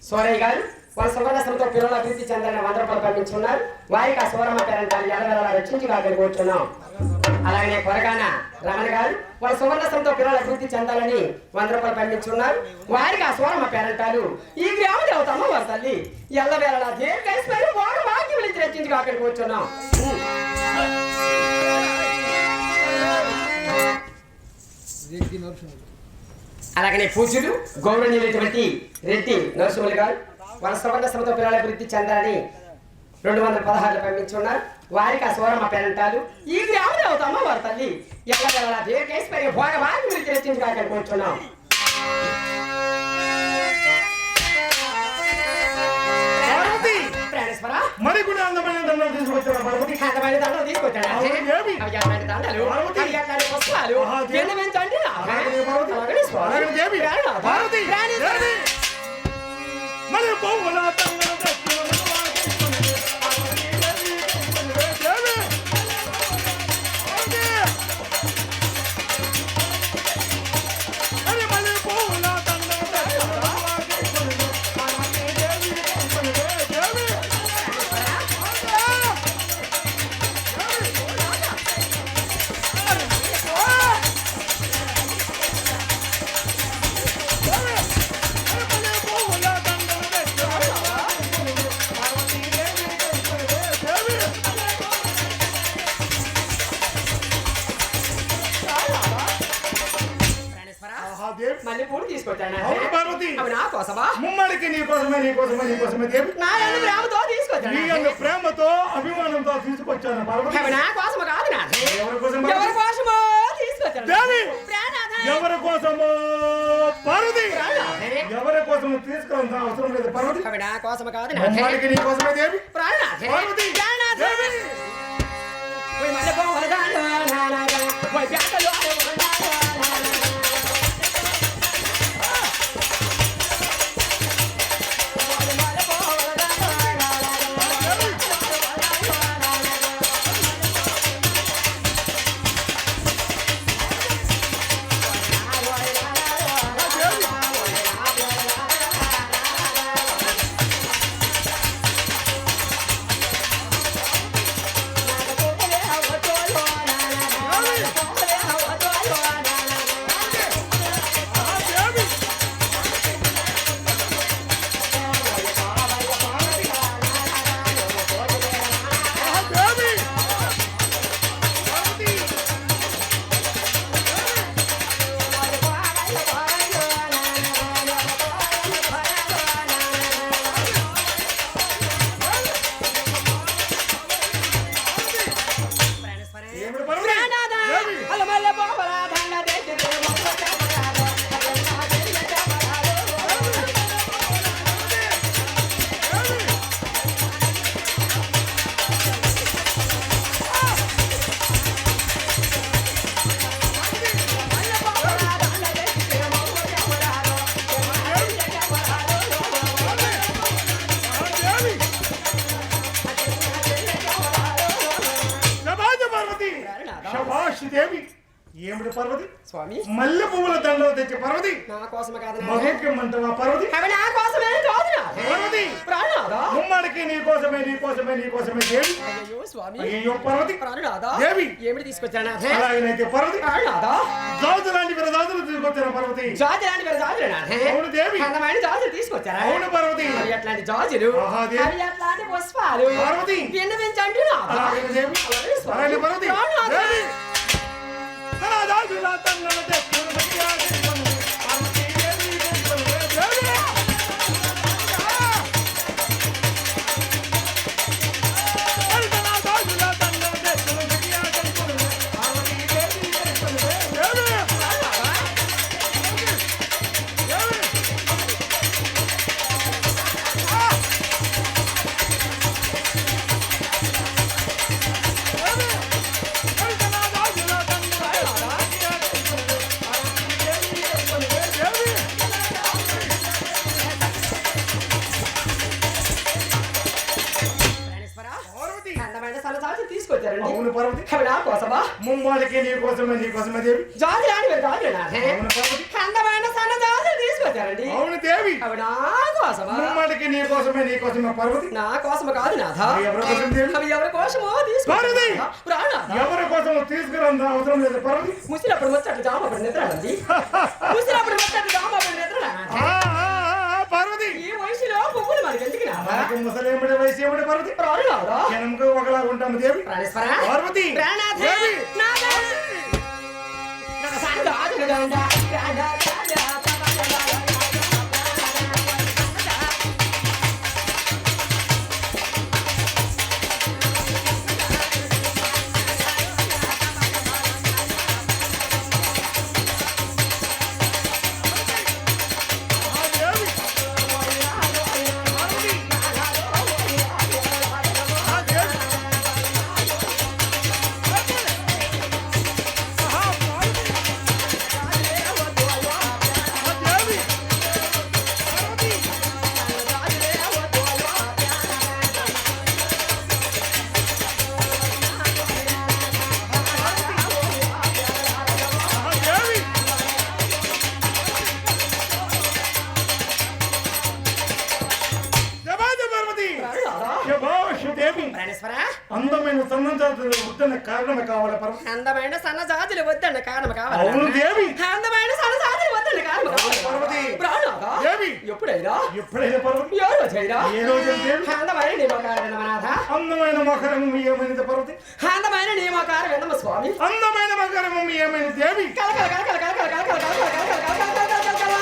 సోరయ్య గారు వాళ్ళ సువర్ణశ్రమతో పిల్లల అభివృద్ధి చెందాలని 100 రూపాయలు పంపించున్నారు. వారికి ఆ సోరమ్మ పేరంటాన్ని ఎల్లవేళలా రక్షించి కాకూర్చున్నాం. అలాగనే కొరగాన రమణ గారు వాళ్ళ సువర్ణశ్రమతో పిల్లల అభివృద్ధి చెందాలని 100 రూపాయలు పంపించున్నారు. వారికి ఆ సోరమ్మ పేరంటాలు ఈ గ్రామ దేవత అమ్మవారి తల్లి ఎల్లవేళలా దీర్ఘాయుష్మాన్ని వారు వాక్యం నుంచి రక్షించి కాకూర్చున్నాం. అలాగనే పూజ్యులు గౌరవనీయులైనటువంటి రెడ్డి నరసింహులు గారు వాళ్ళ సువర్ణశ్రమతో పిల్లల అభివృద్ధి చెందాలని 216 పంపించున్నారు. వారికి ఆ సోరమ్మ పేరంటాలు ఈ గ్రామ దేవత అమ్మవారి తల్లి ఎల్లవేళలా దీర్ఘాయుష్మాన్ని భోగ వాక్యం నుంచి రక్షించి కాకూర్చున్నాం. ప్రాణేశ్వర మరి కూడా అందమైన దండలు తీసుకొచ్చాడు పార్వతి. అందమైన దండలు తీసుకొచ్చాడు. అవును, ఏమి? అవి అందమైన దండలు, పార్వతి. అవి అందమైన పుష్పాలు, ఆహా, దేవి. ఎన్ని పెంచండి నా? అలాగనే పార్వతి. అలాగనే స్వామి. అలాగనే దేవి. ప్రాణనాథ. పార్వతి. ప్రాణేశ్వర. దేవి. మరి బొమ్మల తంగన దక్షిణ వాకిస్తున్నది. పార్వతి దేవి కనిపిస్తున్నది. దేవి. పార్వతి. మరి మళ్ళీ బొమ్మల తంగన దక్షిణ వాకిస్తున్నది. పార్వతి దేవి కనిపిస్తున్నది. దేవి. ప్రాణేశ్వర. దేవి. పూలు తీసుకొచ్చాను. అవును పార్వతి. అవి నా కోసమా? ముమ్మడికి నీకోసమే దేవి. నా యందు ప్రేమతో నీ తీసుకొచ్చాను. యందు ప్రేమతో అభిమానంతో తీసుకొచ్చాను పార్వతి. అవి నా కోసము కాదు నా. ఎవరి కోసం ఎవరి పార్వతి? కోసమో తీసుకొచ్చాను. దేవి. ప్రాణనాథ. ఎవరి కోసమో పార్వతి. ప్రాణనాథ. ఎవరి కోసము తీసుకోవాల్సిన అవసరం లేదు పార్వతి. అవి నా కోసము కాదు నా. ముమ్మడికి నీ కోసమే దేవి. ప్రాణనాథ. పార్వతి. ప్రాణనాథ. దేవి. ఓయ్ మల్లె పువ్వుల దండ నానాద. ఓయ్ బ్యాటలో నానాద. ఏమిటి పార్వతి? దేవి. దేవి. శభాష్ పార్వతి. శభాష్ దేవి. ఏమిటి పార్వతి? స్వామి మల్లె పువ్వుల దండలు తెచ్చి పార్వతి నా కోసమే కాదు మగెక్కమంటావా పార్వతి? అవి నా కోసమే కాదు పార్వతి ప్రాణనాథా ముమ్మాడికి నీ కోసమే దేవి. అయ్యో స్వామి అయ్యో పార్వతి ప్రాణనాథా దేవి ఏమిటి తీసుకొచ్చానా అలాగనైతే పార్వతి ప్రాణనాథా జాజు లాంటి విరజాజులు తీసుకొచ్చారు పార్వతి. జాజి లాంటి మీరు జాజులేనా అవును దేవి. అందమైన జాజులు తీసుకొచ్చారా? అవును పార్వతి. అవి అట్లాంటి జాజులు ఆహా దేవి. అవి అట్లాంటి పుష్పాలు పార్వతి విన్నవించండి అలాగనే దేవి. అలాగే పార్వతి దేవి. తన జాజుల దండలు తెచ్చుకొని పార్వతీ దేవి దేవి. అందమైన సన్నజాజులు తీసుకొచ్చారండి. అవును పార్వతి. అవి నా కోసమా? ముమ్మాడికి నీ కోసమే దేవి. జాజి లాంటి మీరు జాజులేనా? అవును పార్వతి. అందమైన సన్నజాజులు తీసుకొచ్చారండి. అవును దేవి. అవి నా కోసమా? ముమ్మాడికి నీ కోసమే పార్వతి. నా కోసం కాదు నాథ. అవి ఎవరి కోసం దేవి? అవి ఎవరి కోసమో పార్వతి. తీసుకొచ్చారు. ప్రాణనాథ ఎవరి కోసం తీసుకురంత అవసరం లేదు పార్వతి. ముసిలప్పుడు వచ్చాడు జామపడి నిద్రలండి. ముసిలప్పుడు వచ్చాడు జామపడి నిద్రలండి. పార్వతి ఈ వయసులో పువ్వులు మనకి ఎందుకు నాథ? మనకు ముసలేమిడి వయసు ఏమిటి పార్వతి? ప్రాణనాథ జనంకు ఒకలాగా ఉంటాము దేవి. ప్రాణేశ్వర పార్వతి ప్రాణనాథ దేవి. నాథ నా సన్నజాజులు దండ ప్రాణనాథ ప్రాణేశ్వర అందమైన సన్నజాతులు పుట్టిన కారణమే కావాలి పార్వతి. అందమైన సన్నజాజులు వద్దండి కారణం కావాలి. అవును దేవి. అందమైన సన్నజాజులు వద్దండి కారణం కావాలి. పార్వతి ప్రాణనాథ దేవి. ఎప్పుడైనా ఎప్పుడైనా పార్వతి ఏ రోజైనా ఏ రోజు దేవి. అందమైన నియమకారం వినమనాథ. అందమైన మకరము ఏమైనది పార్వతి. అందమైన నియమకారం వినమ స్వామి. అందమైన మకరము ఏమైనది దేవి. కలకల కలకల కలకల కలకల కలకల కలకల కలకల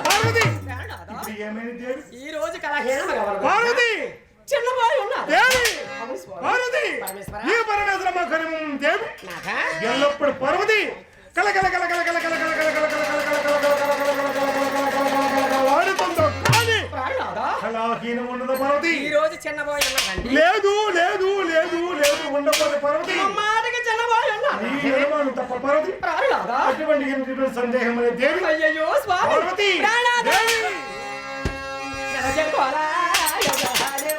పార్వతి ప్రాణనాథ ఇప్పుడు ఏమైనది దేవి. ఈ రోజు కలహీనమగా పార్వతి చిన్న బాయ్ ఉన్నా దేవి. అవును స్వామి. పార్వతి పరమేశ్వర ఈ పరమేశ్వర మకరము దేవి. నాథ ఎల్లప్పుడు పార్వతి కల కల కల కల కల కల కల కల కల కల వాడుతుందో కానీ ప్రాణనాథ కళాహీనం ఉండదు పార్వతి. ఈ రోజు చిన్న బాయ్ ఉన్నాడండి. లేదు లేదు లేదు లేదు ఉండకూడదు పార్వతి. మాటకి చిన్న బాయ్ ఉన్నా ఈ అనుమానం తప్ప పార్వతి. ప్రాణనాథ అటువంటి సందేహం అనే దేవి. అయ్యయ్యో స్వామి పార్వతి ప్రాణనాథ దేవి. జగజగోలా దేవి.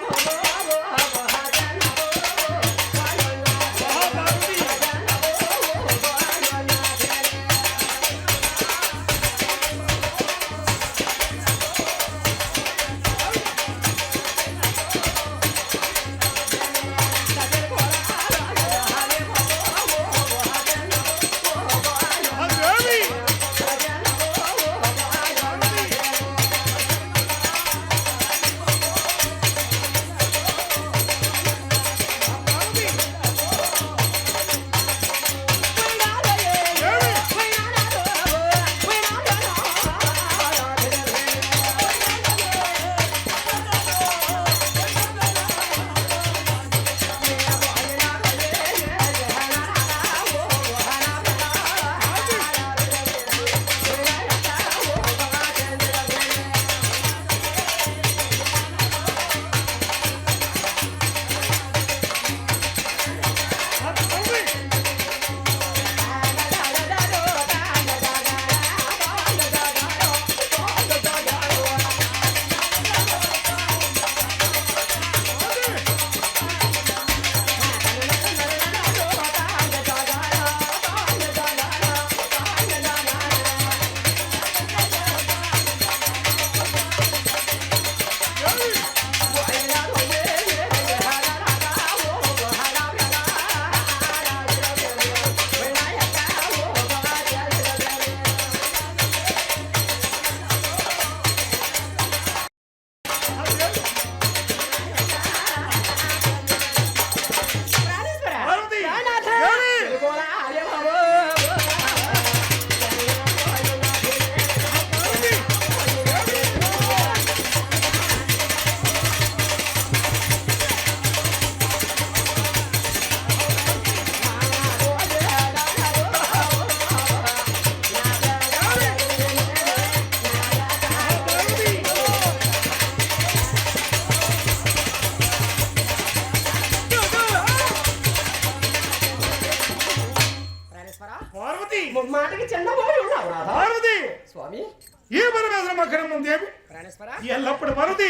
స్వామి ఈ పరమేశ్వరం అక్కడ దేవి ప్రాణేశ్వర ఎల్లప్పుడు పార్వతి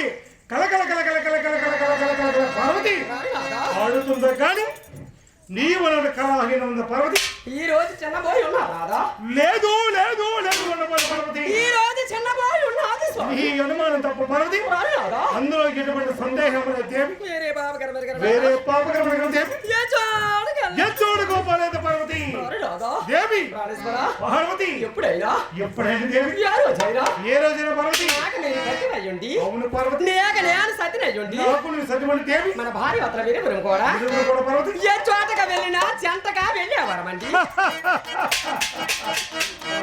కలకల కలకల కలకల కలకల కలకల కల పార్వతి ప్రాణనాథా ఆడుతుందో కానీ నీ వలన కళాహీన ఉన్న పార్వతి ఈ రోజు చిన్నబోయి ఉన్నారా లేదు లేదు లేదు ఉన్నప్పుడు పార్వతి ఈ రోజు చిన్నబోయి ఉన్నది స్వామి నీ అనుమానం తప్ప పార్వతి ప్రాణనాథా అందులో ఎటువంటి సందేహం లేదు దేవి వేరే బాబు వేరే పాపకరమైన దేవి ఏ చూడగల ఎచ్చోడు గోపాలేదు పార్వతి ప్రాణనాథా దేవి ప్రాణేశ్వర పార్వతి ఎప్పుడైనా ఎప్పుడైనా దేవి ఏ రోజైనా ఏ రోజైన పార్వతి నాకు నేను సత్యనయ్యుండి అవును పార్వతి నీకు నేను సత్యనయ్యుండి నాకు నీ సత్యమని దేవి మన భార్య అతల వీరపురం కూడా ఇరువురు కూడా పార్వతి ఏ చోటగా వెళ్ళినా జంటగా వెళ్ళేవారమండి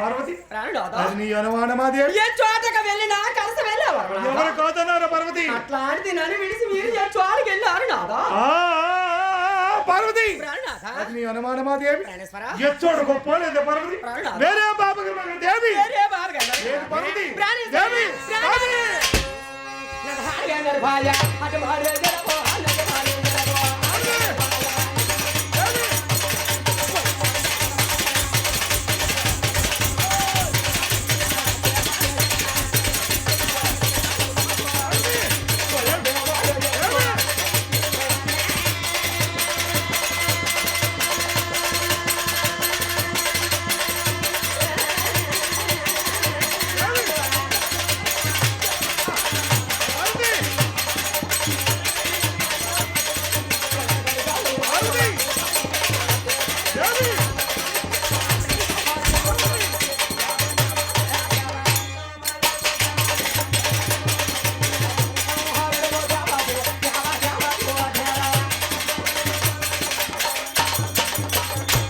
పార్వతి ప్రాణనాథా అది నీ అనుమానమా దేవి ఏ చోటగా వెళ్ళినా కలిసి వెళ్ళేవారు ఎవరు కాదన్నారా పార్వతి అట్లాంటిది నన్ను విడిచి మీరు ఏ చోటకి వెళ్ళారు నాదా పార్వతి ప్రాణనాథా అది నీ అనుమానమా దేవి ప్రాణేశ్వర ఎచ్చోడు గొప్పలేదు పార్వతి ప్రాణనాథ. వేరే పాపకరమైన దేవి వేరే బాబు లేదు పార్వతి ప్రాణేశ్వర దేవి పార్వతి. భార్య అటు భార్య జరపో అన్నది భార్య జరపో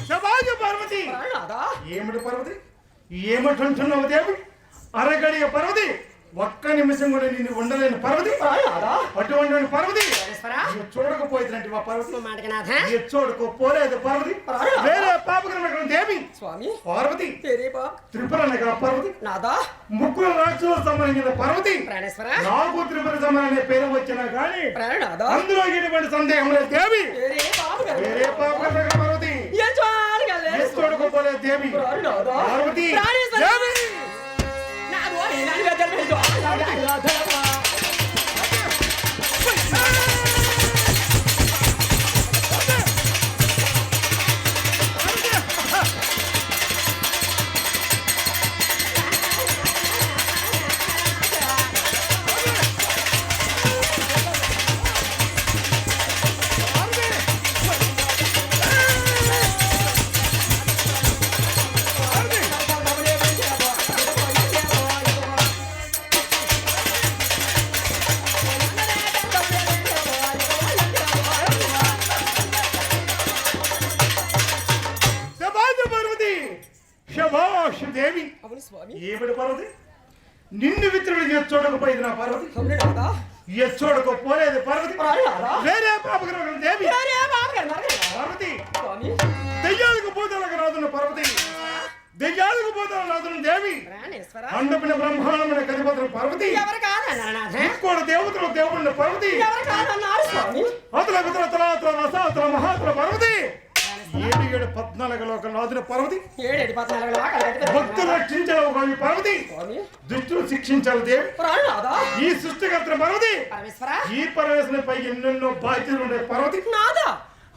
శభాష్ పార్వతి ప్రాణనాథా ఏమిటి పార్వతి ఏమిటంటున్నావు దేవి అరగడియ పార్వతి ఒక్క నిమిషం కూడా నిన్ను ఉండలేని పార్వతి ప్రాణనాథా అటువంటి పార్వతి ప్రాణేశ్వర చూడకపోయినట్టు మా పార్వతి మాటకనాథ చూడకపోలేదు పార్వతి వేరే పాపకరమైన దేవి స్వామి పార్వతి వేరే బాబు త్రిపుర నగర పార్వతి నాదా ముగ్గురు రాక్షసులకు సంబంధించిన పార్వతి ప్రాణేశ్వర నాకు త్రిపుర సమాన అనే పేరు వచ్చినా గానీ ప్రాణనాథా అందులో ఎటువంటి సందేహం లేదు దేవి వేరే బాబు వేరే పాపకరమైన పార్వతి ఏ చోటగా లేదు చూడకపోలేదు దేవి ప్రాణనాథా పార్వతి ప్రాణేశ్వర దేవి నాదో నేను జన్మించు ప్రాణనాథా శభాష్ పార్వతి శభాష్ దేవి అవును స్వామి ఏమిటి పార్వతి నిన్ను విత్రుడు చూడకపోయింది నా పార్వతి అవునాథా చూడకపోలేదు పార్వతి ప్రాణనాథా వేరే పాపకరమైన దేవి వేరే బాబు పార్వతి స్వామి దెయ్యాలకు పోతాలకు రాదున్న పార్వతి దెయ్యాలకు పోతాలకు రాదున్న దేవి ప్రాణేశ్వర అండపిన బ్రహ్మాండమైన కదిపత్ర పార్వతి ఎవరు కాదన్నారనాథ ఇంకోటి దేవతలు దేవుడిన పార్వతి ఎవరు కాదన్నారు స్వామి అతల వితల తలాతల రసాతల మహాతల పార్వతి 7 లోకం రాదున పార్వతి 7 భక్తులు రక్షించావు కావి పార్వతి స్వామి దుష్టులు శిక్షించాలి దేవి ప్రాణనాథా ఈ సృష్టికర్త పార్వతి పరమేశ్వర ఈ పరమేశ్వరునిపై ఎన్నెన్నో బాధ్యతలు ఉండే పార్వతి నాదా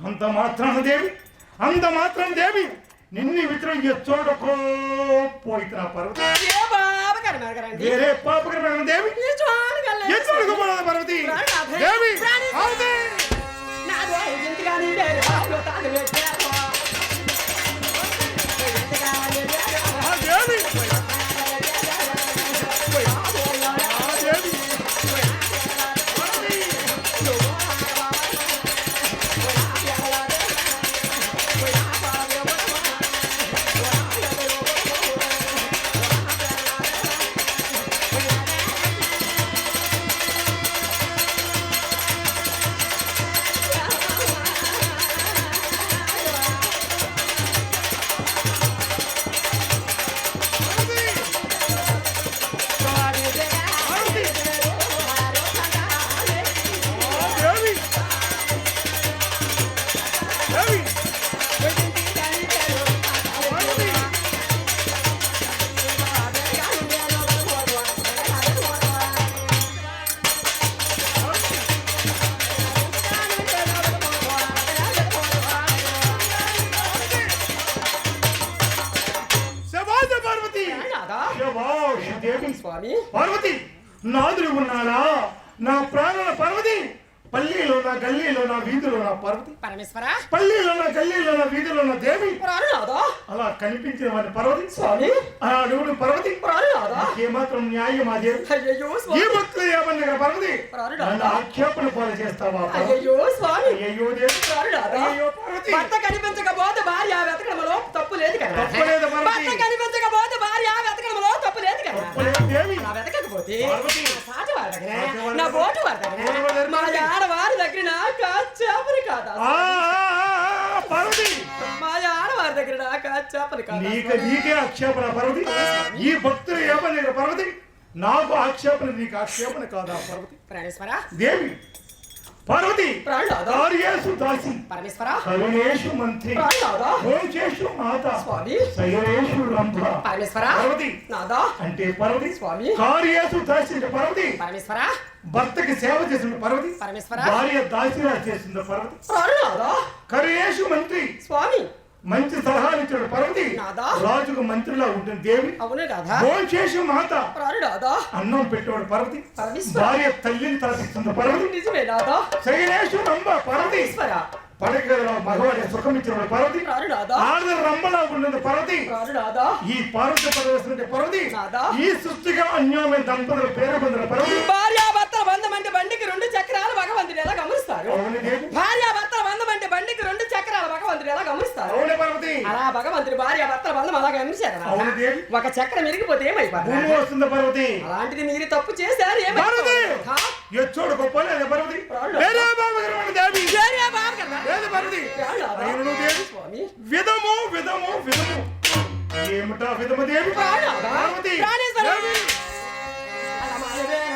అంత మాత్రాన దేవి నిన్ను వితరం చూడకో పోయితున్నా పార్వతి ఏ బాబు కర్మగారండి వేరే పాపకరమైన దేవి ఈ చూడగల చూడకపోలేదు పార్వతి దేవి పార్వతి నాదో ఇంటిగాని వేరే బాబు తాను పెట్టారు దేవి దేవి శభాష్ దేవి. స్వామి పార్వతి నాదుడు ఉన్నాడా? నా ప్రాణుల పార్వతి. పల్లీలో నా గల్లీలో నా వీధిలో నా పార్వతి. పరమేశ్వర పల్లీలో నా గల్లీలో నా వీధిలో నా దేవి. ప్రాణనాథా అలా కనిపించిన వాడి పార్వతి. స్వామి ఆ అడుగుడు పార్వతి. ప్రాణనాథా ఏమాత్రం న్యాయం ఆ దేవి. అయ్యయ్యో ఈ స్వామి భక్తులు ఏమన్నా పార్వతి ప్రాణనాథా నన్ను ఆక్షేపణ పాలు చేస్తావా పార్వతి? అయ్యయ్యో స్వామి అయ్యో దేవి. ప్రాణనాథా అయ్యో పార్వతి. భర్త కనిపించకపోతే భార్య వెతకడంలో తప్పు లేదు కదా తప్పులేదు పార్వతి. భర్త కనిపించకపోతే భార్య వెతకడంలో తప్పు లేదు కదా తప్పులేదు దేవి. నా వెతకకపోతే పార్వతి. నా సాటి వారి దగ్గర సాటి నా వారి బోటు వారి దగ్గర మా ఆడవారి దగ్గర నాకు చేపలు కాదా పార్వతి మా ఆడవారి దగ్గర నాకు చేపలు కాదా నీకే ఆక్షేపణ పార్వతి. ఈ భక్తులు ఏమన్నా పార్వతి నాకు ఆక్షేపణ నీకు ఆక్షేపణ కాదా పార్వతి? ప్రాణేశ్వర దేవి పార్వతి. ప్రాణనాథా కార్యేషు దాసి పరమేశ్వర కరుణేషు మంత్రి ప్రాణనాథా భోజేషు మాత స్వామి శయనేషు రంభ. పరమేశ్వర పార్వతి నాదా అంటే పార్వతి స్వామి కార్యేషు దాసి అంటే పార్వతి పరమేశ్వర భర్తకి సేవ చేసిన పార్వతి. పరమేశ్వర భార్య దాసిగా చేసిన పార్వతి. ప్రాణనాథా కరుణేషు మంత్రి స్వామి మంచి సలహాలు ఇచ్చాడు పార్వతి. నాదా రాజుకు మంత్రిలా ఉంటుంది దేవి. అవునే రాధా భోజేషు మాత ప్రాణనాథా అన్నం పెట్టేవాడు పార్వతి. పరమేశ్వర భార్య తల్లిని తలపిస్తుంది పార్వతి. నిజమే నాదా శయనేషు రంభ పార్వతి. ఈశ్వర పడకలో మగవాడి సుఖం ఇచ్చినవాడు పార్వతి. ప్రాణనాథా ఆడది రంభలా ఉన్నది పార్వతి. ప్రాణనాథా ఈ పార్వతి పరమేశ్వరుడి పార్వతి. నాదా ఈ సృష్టిగా అన్యోన్య దంపతుల పేరు పొందిన పార్వతి. భార్యాభర్తల బంధం అంటే బండికి 2 చక్రాలు భగవంతుడు ఎలా గమనిస్తారు అవును దేవి. భార్యాభర్తల బంధం అంటే బండికి 2 చక్రాలు భగవంతుడు ఎలా గమనిస్తారు అవును పార్వతి. అలా భగవంతుడు భార్యాభర్తల బంధం అలా గమనించారు అవును దేవి. ఒక చక్రం ఇరిగిపోతే భూమి ఏమైపోతుంది వస్తుంది పార్వతి. అలాంటిది మీరు తప్పు చేశారు పార్వతి ఏమైపోతుంది ఎచ్చోడు గొప్పలేదు పార్వతి. ప్రాణనాథా. వేరే బాబు దేవి లేదు పార్వతి. అయినను దేవి. స్వామి విధము విధము విధము ఏమిటా విధము దేవి. ప్రాణనాథా. పార్వతి ప్రాణేశ్వర. దేవి. పార్వతి దేవి.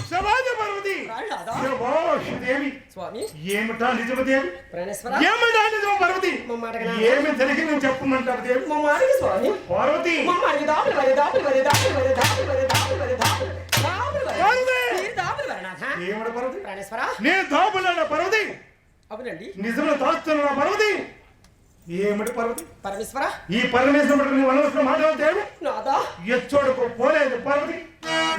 శభాష్ పార్వతి. ప్రాణనాథా. శభాష్ దేవి. స్వామి ఏమిటా నిజము దేవి. ప్రాణేశ్వర ఏమిటా నిజము పార్వతి. మమ్మాటగా ఏమి జరిగి చెప్పమంటారు దేవి. మమ్మాడికి స్వామి పార్వతి మమ్మాడికి దాపులు వరే దాపులు వరే దాపులు వరే దాపులు వరే దాపులు వరే దాపులు దాపులు వరే పార్వతి. మీరు దాపులు వరనాథ ఏమిట పార్వతి. ప్రాణేశ్వర నేను దాపులాడ పార్వతి. అవునండి నిజంలో దాస్తున్నా పార్వతి. ఏమిటి పార్వతి. పరమేశ్వర ఈ పరమేశ్వరుడు నీ మనసులో మాట్లాడు దేవి. నాదా ఎచ్చోడుకో పోలేదు పార్వతి.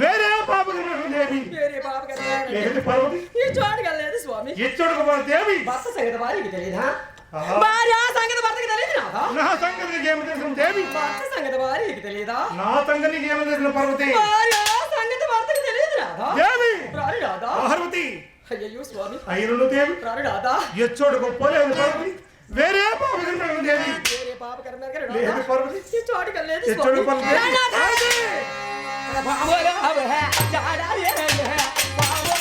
వేరే పాపకి దేవి. వేరే బాబు గారు ఏంటి పార్వతి. ఈ చోటుగా లేదు స్వామి ఎచ్చోడుకో పోలే దేవి. భర్త సంగతి భార్యకి తెలియదా ఆహా. భార్య సంగతి భర్తకి తెలియదు నాదా నా సంగతి ఏమి తెలిసిన దేవి. భర్త సంగతి భార్యకి తెలియదా నా సంగతి ఏమి తెలిసిన పార్వతి. భార్య సంగతి భర్తకి తెలియదు నాదా దేవి. రారు నాదా పార్వతి అయ్యయ్యో స్వామి అయినను దేవి. రారు నాదా ఎచ్చోడుకో పోలేదు పార్వతి. వేరే పాపకి దేవి. వేరే పాప కర్మ గారు లేదు పార్వతి. ఈ చోటుగా లేదు ఎచ్చోడు స్వామి పార్వతి. నాదా. పార్వతి. బాబోయ్ బాబోయ్ జాడా రే బాబోయ్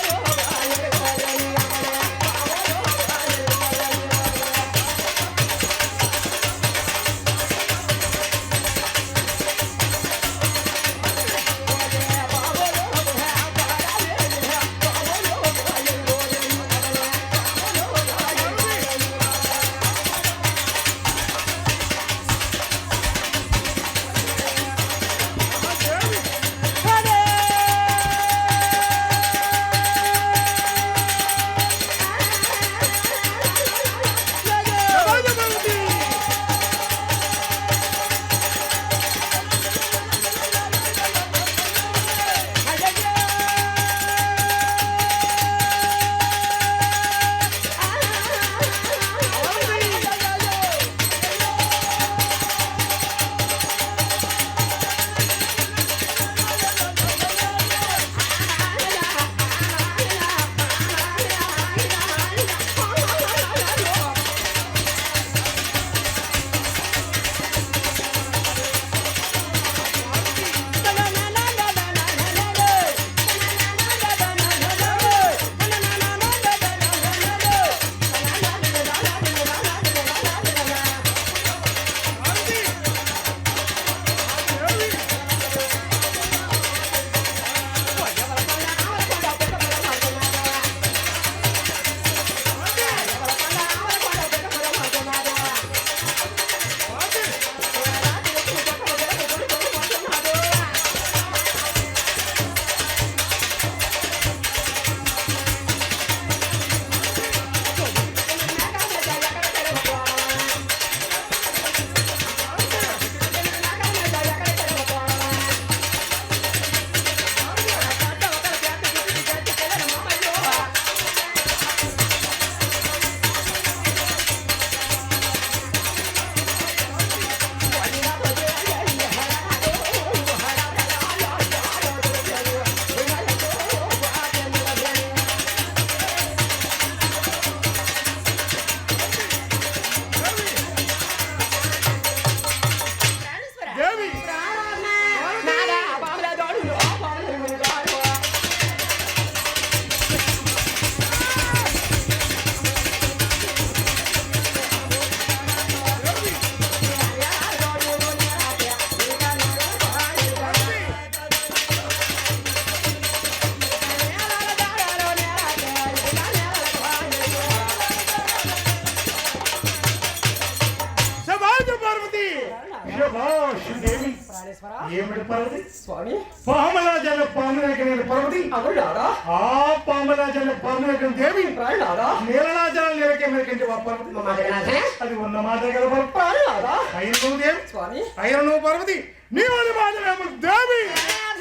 పర్వతి స్వామి పామరాజాల పాములకి నేను పర్వతి అవునాడా ఆ పామరాజాల పాములకి దేవి ప్రాణాడా నీలరాజాల నీలకే మెరికంటే పర్వతి మా జగన్నాథ అది ఉన్న మాట గల పర్వతి ప్రాణాడా అయిన నువ్వు దేవి స్వామి అయిన నువ్వు పర్వతి నీవని మాటలేము దేవి ఆ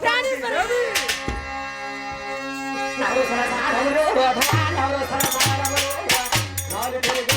పర్వతి దేవి నవరు సరసారములు, రోధవా నవరు సరసారములు, నాలుగు